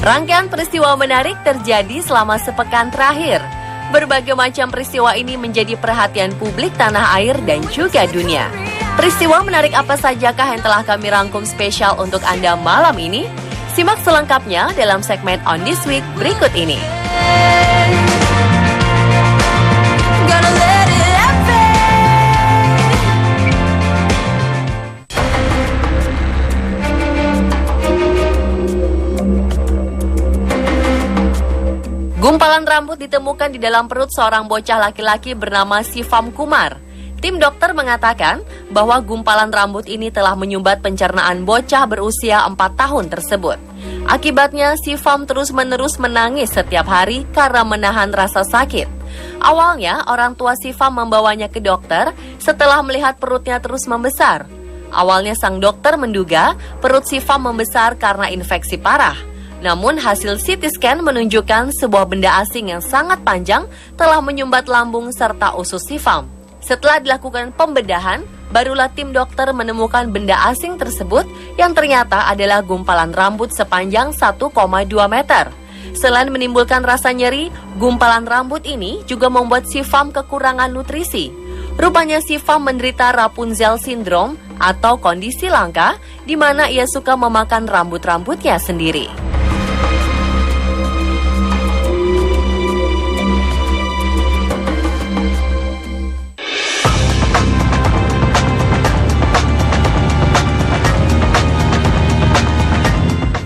Rangkaian peristiwa menarik terjadi selama sepekan terakhir. Berbagai macam peristiwa ini menjadi perhatian publik tanah air dan juga dunia. Peristiwa menarik apa sajakah yang telah kami rangkum spesial untuk Anda malam ini? Simak selengkapnya dalam segmen On This Week berikut ini. Gumpalan rambut ditemukan di dalam perut seorang bocah laki-laki bernama Sivam Kumar. Tim dokter mengatakan bahwa gumpalan rambut ini telah menyumbat pencernaan bocah berusia 4 tahun tersebut. Akibatnya, Sivam terus-menerus menangis setiap hari karena menahan rasa sakit. Awalnya, orang tua Sivam membawanya ke dokter setelah melihat perutnya terus membesar. Awalnya, sang dokter menduga perut Sivam membesar karena infeksi parah. Namun hasil CT scan menunjukkan sebuah benda asing yang sangat panjang telah menyumbat lambung serta usus Sivam. Setelah dilakukan pembedahan, barulah tim dokter menemukan benda asing tersebut yang ternyata adalah gumpalan rambut sepanjang 1,2 meter. Selain menimbulkan rasa nyeri, gumpalan rambut ini juga membuat Sivam kekurangan nutrisi. Rupanya Sivam menderita Rapunzel Syndrome atau kondisi langka di mana ia suka memakan rambut-rambutnya sendiri.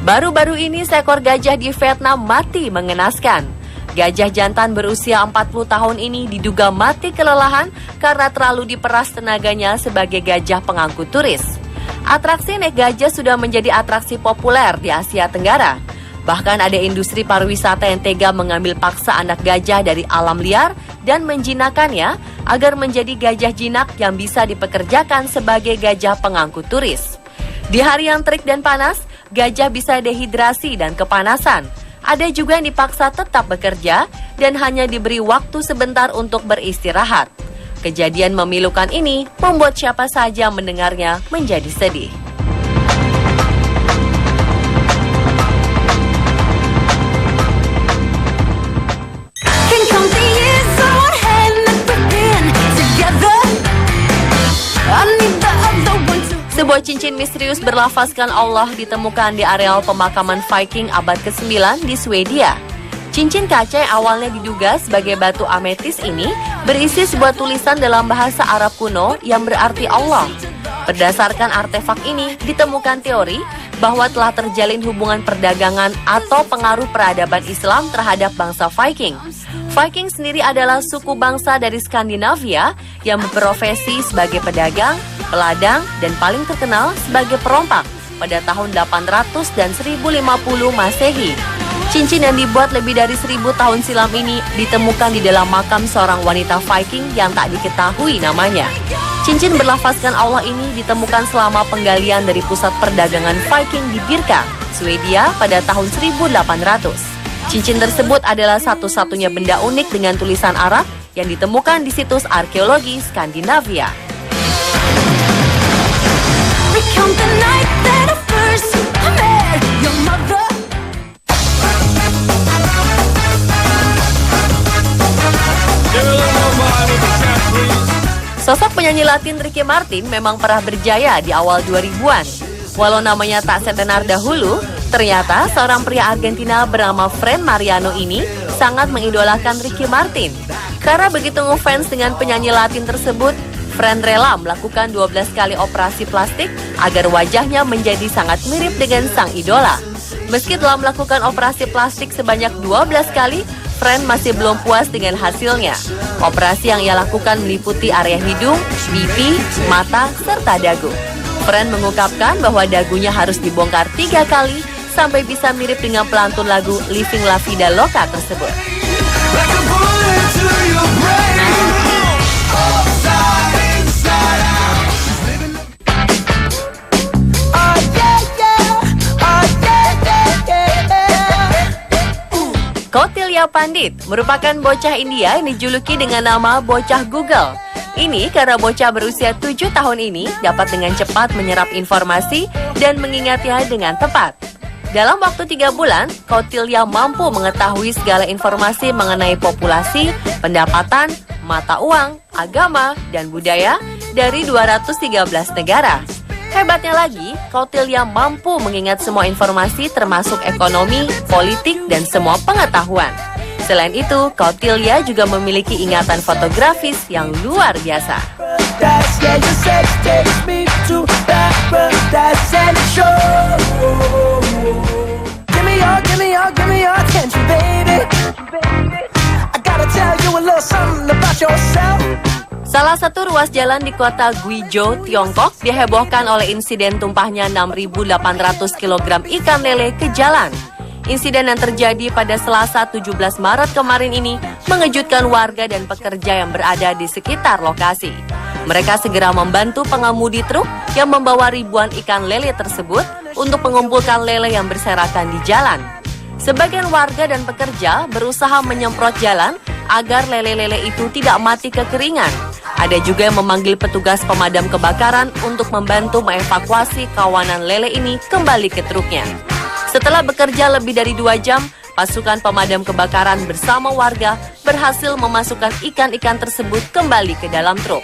Baru-baru ini seekor gajah di Vietnam mati mengenaskan. Gajah jantan berusia 40 tahun ini diduga mati kelelahan karena terlalu diperas tenaganya sebagai gajah pengangkut turis. Atraksi naik gajah sudah menjadi atraksi populer di Asia Tenggara. Bahkan ada industri pariwisata yang tega mengambil paksa anak gajah dari alam liar dan menjinakannya agar menjadi gajah jinak yang bisa dipekerjakan sebagai gajah pengangkut turis. Di hari yang terik dan panas, gajah bisa dehidrasi dan kepanasan. Ada juga yang dipaksa tetap bekerja dan hanya diberi waktu sebentar untuk beristirahat. Kejadian memilukan ini membuat siapa saja mendengarnya menjadi sedih. Sebuah cincin misterius berlafazkan Allah ditemukan di areal pemakaman Viking abad ke-9 di Swedia. Cincin kaca yang awalnya diduga sebagai batu ametis ini berisi sebuah tulisan dalam bahasa Arab kuno yang berarti Allah. Berdasarkan artefak ini, ditemukan teori bahwa telah terjalin hubungan perdagangan atau pengaruh peradaban Islam terhadap bangsa Viking. Viking sendiri adalah suku bangsa dari Skandinavia yang berprofesi sebagai pedagang, peladang, dan paling terkenal sebagai perompak pada tahun 800 dan 1050 Masehi. Cincin yang dibuat lebih dari 1000 tahun silam ini ditemukan di dalam makam seorang wanita Viking yang tak diketahui namanya. Cincin berlafazkan Allah ini ditemukan selama penggalian dari pusat perdagangan Viking di Birka, Swedia pada tahun 1800. Cincin tersebut adalah satu-satunya benda unik dengan tulisan Arab yang ditemukan di situs arkeologi Skandinavia. Sosok penyanyi Latin Ricky Martin memang pernah berjaya di awal 2000-an. Walau namanya tak setenar dahulu, ternyata seorang pria Argentina bernama Fran Mariano ini sangat mengidolakan Ricky Martin. Karena begitu ngefans dengan penyanyi Latin tersebut, Fran rela melakukan 12 kali operasi plastik agar wajahnya menjadi sangat mirip dengan sang idola. Meski telah melakukan operasi plastik sebanyak 12 kali, Fran masih belum puas dengan hasilnya. Operasi yang ia lakukan meliputi area hidung, pipi, mata, serta dagu. Fran mengungkapkan bahwa dagunya harus dibongkar 3 kali sampai bisa mirip dengan pelantun lagu Living La Vida Loca tersebut. Kautilya Pandit merupakan bocah India yang dijuluki dengan nama bocah Google. Ini karena bocah berusia 7 tahun ini dapat dengan cepat menyerap informasi dan mengingatnya dengan tepat. Dalam waktu 3 bulan, Kautilya mampu mengetahui segala informasi mengenai populasi, pendapatan, mata uang, agama, dan budaya dari 213 negara. Hebatnya lagi, Kautilya mampu mengingat semua informasi termasuk ekonomi, politik, dan semua pengetahuan. Selain itu, Kautilya juga memiliki ingatan fotografis yang luar biasa. Salah satu ruas jalan di kota Guizhou, Tiongkok dihebohkan oleh insiden tumpahnya 6.800 kg ikan lele ke jalan. Insiden yang terjadi pada Selasa 17 Maret kemarin ini mengejutkan warga dan pekerja yang berada di sekitar lokasi. Mereka segera membantu pengemudi truk yang membawa ribuan ikan lele tersebut untuk mengumpulkan lele yang berserakan di jalan. Sebagian warga dan pekerja berusaha menyemprot jalan agar lele-lele itu tidak mati kekeringan. Ada juga yang memanggil petugas pemadam kebakaran untuk membantu mengevakuasi kawanan lele ini kembali ke truknya. Setelah bekerja lebih dari 2 jam, pasukan pemadam kebakaran bersama warga berhasil memasukkan ikan-ikan tersebut kembali ke dalam truk.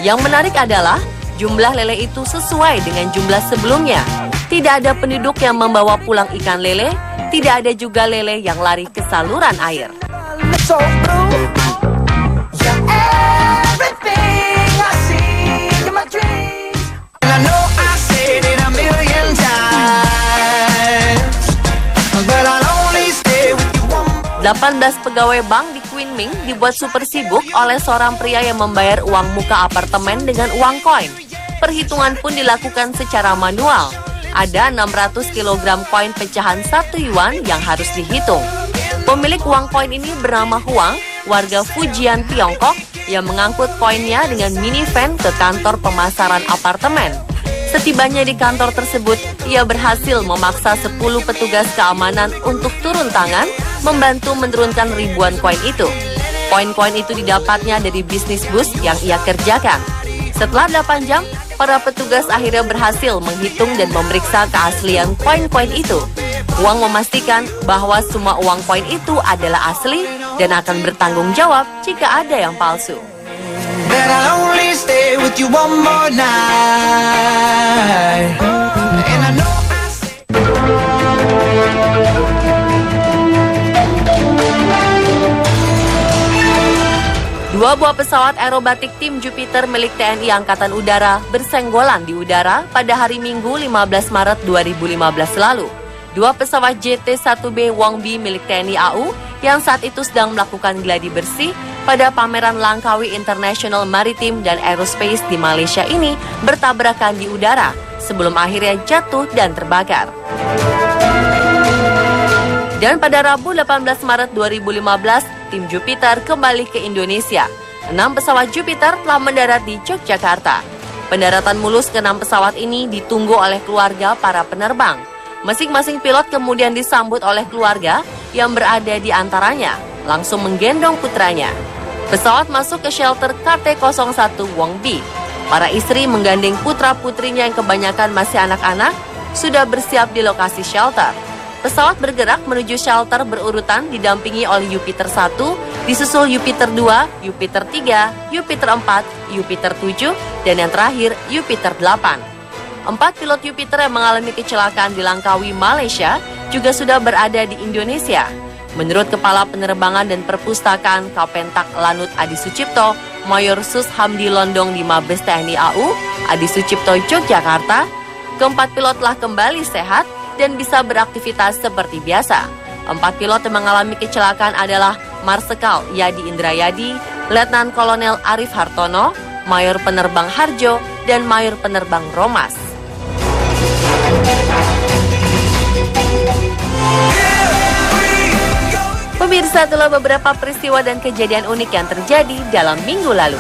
Yang menarik adalah jumlah lele itu sesuai dengan jumlah sebelumnya. Tidak ada penduduk yang membawa pulang ikan lele, tidak ada juga lele yang lari ke saluran air. Delapan 18 pegawai bank di Kunming dibuat super sibuk oleh seorang pria yang membayar uang muka apartemen dengan uang koin. Perhitungan pun dilakukan secara manual. Ada 600 kg koin pecahan 1 yuan yang harus dihitung. Pemilik uang koin ini bernama Huang, warga Fujian, Tiongkok, yang mengangkut koinnya dengan minivan ke kantor pemasaran apartemen. Setibanya di kantor tersebut, ia berhasil memaksa 10 petugas keamanan untuk turun tangan membantu menurunkan ribuan koin itu. Koin-koin itu didapatnya dari bisnis bus yang ia kerjakan. Setelah 8 jam, para petugas akhirnya berhasil menghitung dan memeriksa keaslian koin-koin itu. Huang memastikan bahwa semua uang koin itu adalah asli dan akan bertanggung jawab jika ada yang palsu. Dua buah pesawat aerobatik tim Jupiter milik TNI Angkatan Udara bersenggolan di udara pada hari Minggu 15 Maret 2015 lalu. Dua pesawat JT-1B Wangbi milik TNI AU yang saat itu sedang melakukan gladi bersih pada pameran Langkawi International Maritime dan Aerospace di Malaysia ini bertabrakan di udara sebelum akhirnya jatuh dan terbakar. Dan pada Rabu 18 Maret 2015, tim Jupiter kembali ke Indonesia. 6 pesawat Jupiter telah mendarat di Yogyakarta. Pendaratan mulus ke 6 pesawat ini ditunggu oleh keluarga para penerbang. Masing-masing pilot kemudian disambut oleh keluarga yang berada di antaranya, langsung menggendong putranya. Pesawat masuk ke shelter KT-01 Wangbi. Para istri menggandeng putra-putrinya yang kebanyakan masih anak-anak, sudah bersiap di lokasi shelter. Pesawat bergerak menuju shelter berurutan didampingi oleh Jupiter 1, disusul Jupiter 2, Jupiter 3, Jupiter 4, Jupiter 7, dan yang terakhir Jupiter 8. 4 pilot Jupiter yang mengalami kecelakaan di Langkawi, Malaysia juga sudah berada di Indonesia. Menurut Kepala Penerbangan dan Perpustakaan Kapentak Lanut Adi Sucipto, Mayor Sus Hamdi Londong di Mabes TNI AU, Adi Sucipto, Yogyakarta, keempat pilot telah kembali sehat dan bisa beraktivitas seperti biasa. 4 pilot yang mengalami kecelakaan adalah Marsikal Yadi Indrayadi, Letnan Kolonel Arif Hartono, Mayor Penerbang Harjo, dan Mayor Penerbang Romas. Pemirsa, itulah beberapa peristiwa dan kejadian unik yang terjadi dalam minggu lalu.